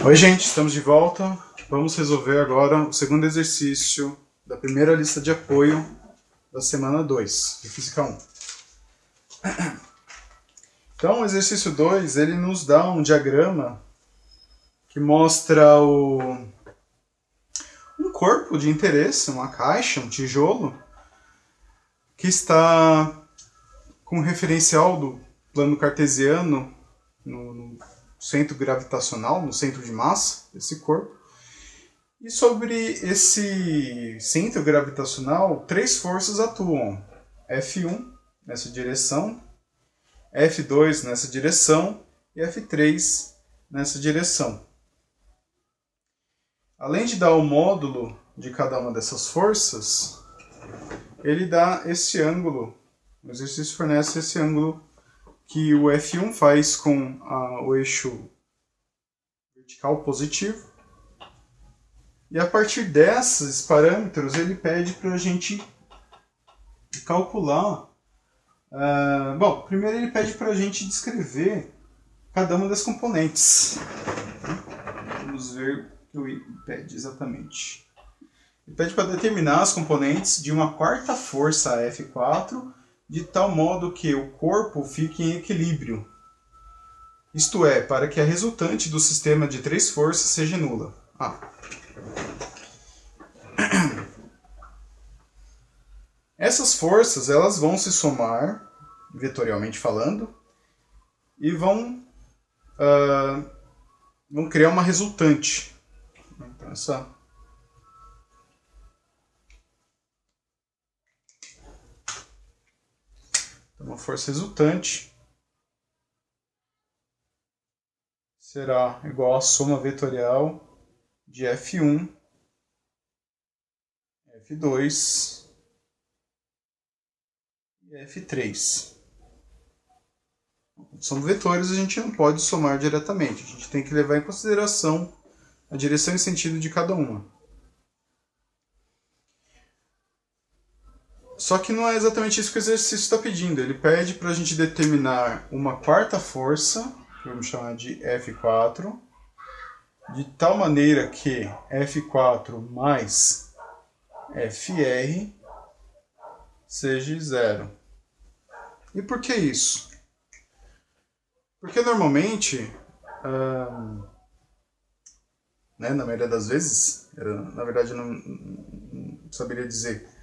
Oi, gente, estamos de volta. Vamos resolver agora o segundo exercício da primeira lista de apoio da semana 2, de Física 1. Então, o exercício 2, ele nos dá um diagrama que mostra um corpo de interesse, uma caixa, um tijolo, que está com o referencial do plano cartesiano no centro gravitacional, no centro de massa desse corpo. E sobre esse centro gravitacional, três forças atuam. F1 nessa direção, F2 nessa direção e F3 nessa direção. Além de dar o módulo de cada uma dessas forças, ele dá esse ângulo, o exercício fornece esse ângulo que o F1 faz com o eixo vertical positivo. E a partir desses parâmetros, ele pede para a gente calcular. Primeiro ele pede para a gente descrever cada uma das componentes. Vamos ver o que ele pede exatamente. Ele pede para determinar as componentes de uma quarta força F4, de tal modo que o corpo fique em equilíbrio. Isto é, para que a resultante do sistema de três forças seja nula. Essas forças elas vão se somar, vetorialmente falando, e vão criar uma resultante. Então, uma força resultante será igual à soma vetorial de F1, F2 e F3. São vetores, a gente não pode somar diretamente, a gente tem que levar em consideração a direção e sentido de cada uma. Só que não é exatamente isso que o exercício está pedindo. Ele pede para a gente determinar uma quarta força, que vamos chamar de F4, de tal maneira que F4 mais FR seja zero. E por que isso? Porque normalmente, na maioria das vezes, na verdade não saberia dizer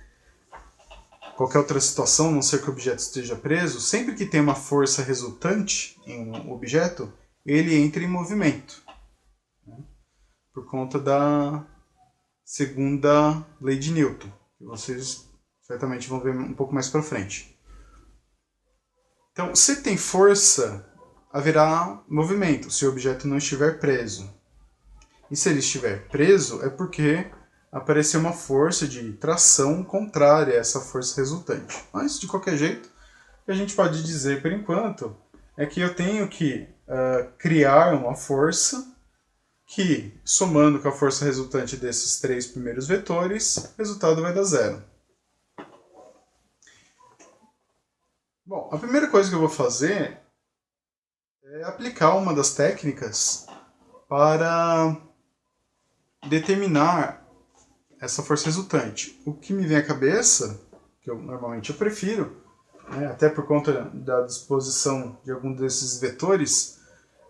qualquer outra situação, a não ser que o objeto esteja preso, sempre que tem uma força resultante em um objeto, ele entra em movimento. Por conta da segunda lei de Newton, que vocês certamente vão ver um pouco mais para frente. Então, se tem força, haverá movimento, se o objeto não estiver preso. E se ele estiver preso, é porque apareceu uma força de tração contrária a essa força resultante. Mas, de qualquer jeito, o que a gente pode dizer, por enquanto, é que eu tenho que criar uma força que, somando com a força resultante desses três primeiros vetores, o resultado vai dar zero. Bom, a primeira coisa que eu vou fazer é aplicar uma das técnicas para determinar essa força resultante. O que me vem à cabeça, que normalmente eu prefiro, até por conta da disposição de algum desses vetores,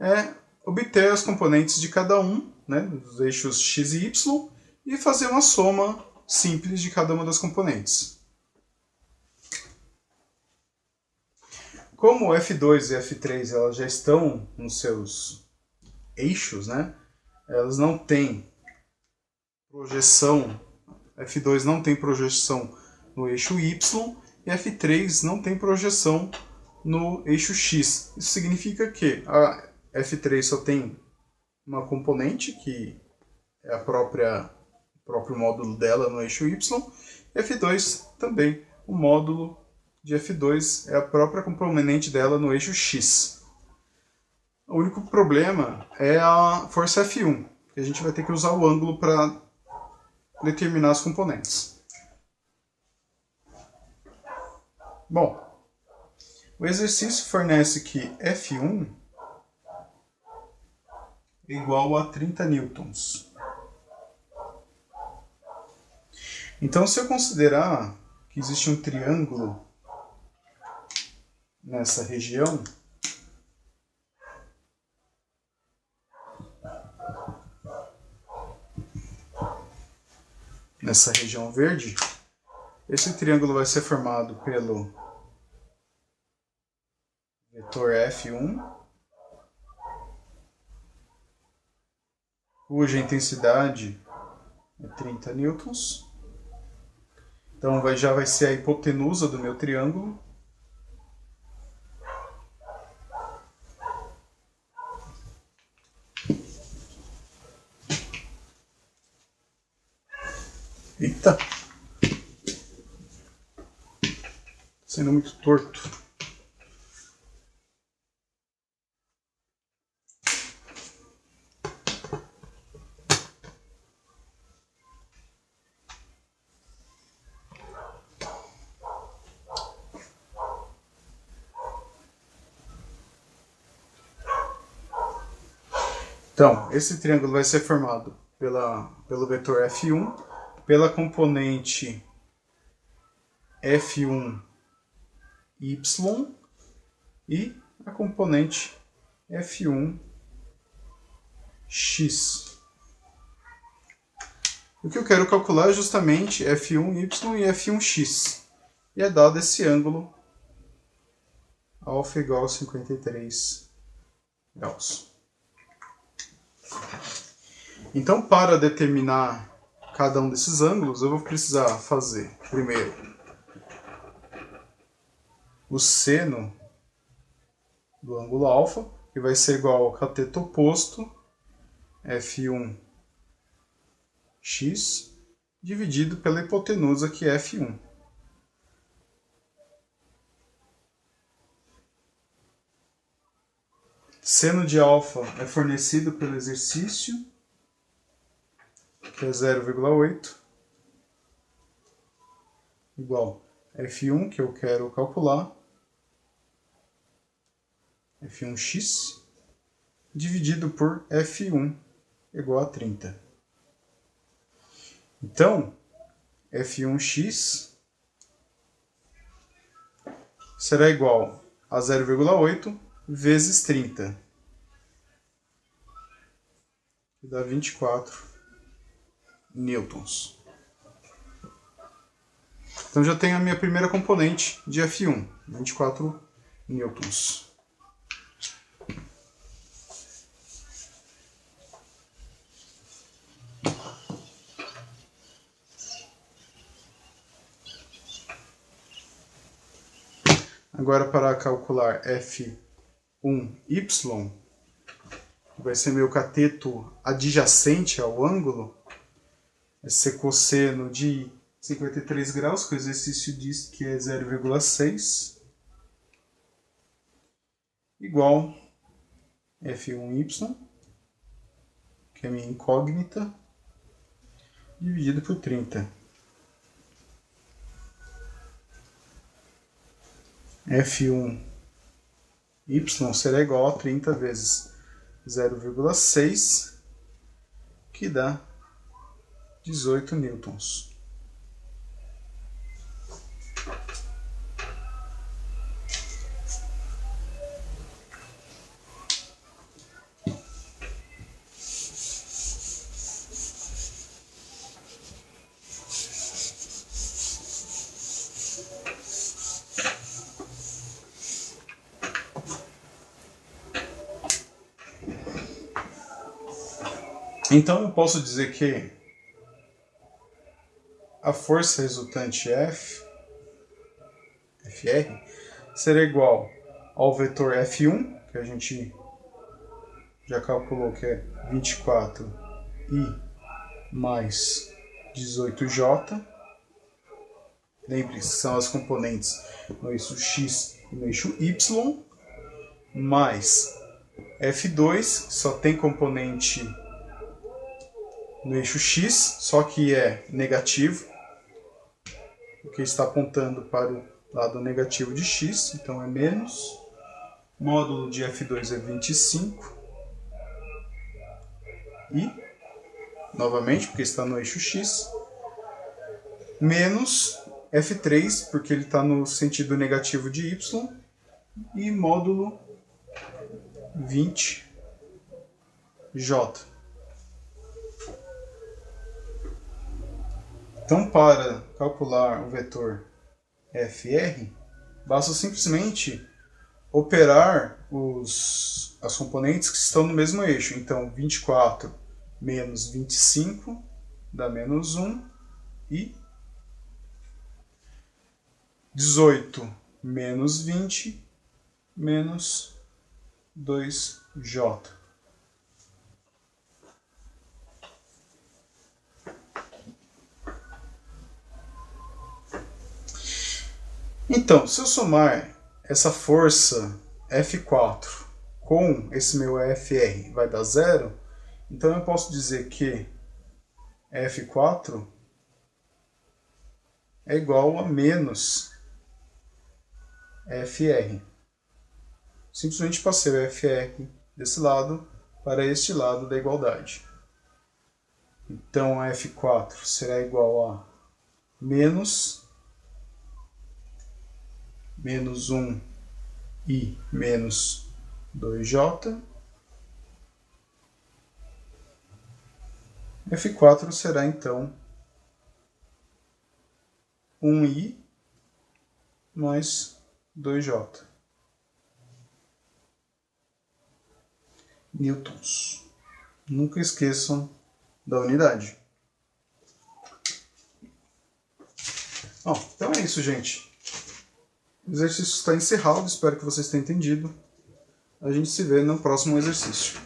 é obter as componentes de cada um, dos eixos x e y, e fazer uma soma simples de cada uma das componentes. Como F2 e F3 elas já estão nos seus eixos, elas não têm projeção, F2 não tem projeção no eixo y e F3 não tem projeção no eixo x. Isso significa que a F3 só tem uma componente, que é o próprio módulo dela no eixo y, e F2 também, o módulo de F2 é a própria componente dela no eixo x. O único problema é a força F1, que a gente vai ter que usar o ângulo para determinar as componentes. Bom, o exercício fornece que F1 é igual a 30 newtons. Então, se eu considerar que existe um triângulo nessa região, verde, esse triângulo vai ser formado pelo vetor F1, cuja intensidade é 30 newtons. Então já vai ser a hipotenusa do meu triângulo. Eita! Sendo muito torto. Então, esse triângulo vai ser formado pelo vetor F1, pela componente F1y e a componente F1x. O que eu quero calcular é justamente F1y e F1x. E é dado esse ângulo alfa igual a 53 graus. Então, para determinar cada um desses ângulos, eu vou precisar fazer, primeiro, o seno do ângulo alfa, que vai ser igual ao cateto oposto, F1x, dividido pela hipotenusa, que é F1. Seno de alfa é fornecido pelo exercício, que é 0,8, igual F1, que eu quero calcular, F1x, dividido por F1, igual a 30. Então, F1x será igual a 0,8 vezes 30, que dá 24 newtons. Então já tenho a minha primeira componente de F1, 24 newtons. Agora, para calcular F1y, que vai ser meu cateto adjacente ao ângulo, vai ser cosseno de 53 graus, que o exercício diz que é 0,6, igual F1y, que é a minha incógnita, dividido por 30. F1y será igual a 30 vezes 0,6, que dá 18 newtons. Então eu posso dizer que a força resultante Fr, será igual ao vetor F1, que a gente já calculou que é 24i mais 18j. Lembre-se que são as componentes no eixo x e no eixo y, mais F2, que só tem componente no eixo x, só que é negativo, porque está apontando para o lado negativo de x, então é menos. Módulo de F2 é 25, I, novamente, porque está no eixo X, menos F3, porque ele está no sentido negativo de Y, e módulo 20J. Então, para calcular o vetor FR, basta simplesmente operar as componentes que estão no mesmo eixo. Então, 24 menos 25 dá menos 1 e 18 menos 20 menos 2J. Então, se eu somar essa força F4 com esse meu FR vai dar 0, então eu posso dizer que F4 é igual a menos FR. Simplesmente passei o FR desse lado para este lado da igualdade. Então a F4 será igual a menos 1 e menos 2J. F4 será então 1I mais 2J. Newtons. Nunca esqueçam da unidade. Bom, então é isso, gente. O exercício está encerrado, espero que vocês tenham entendido. A gente se vê no próximo exercício.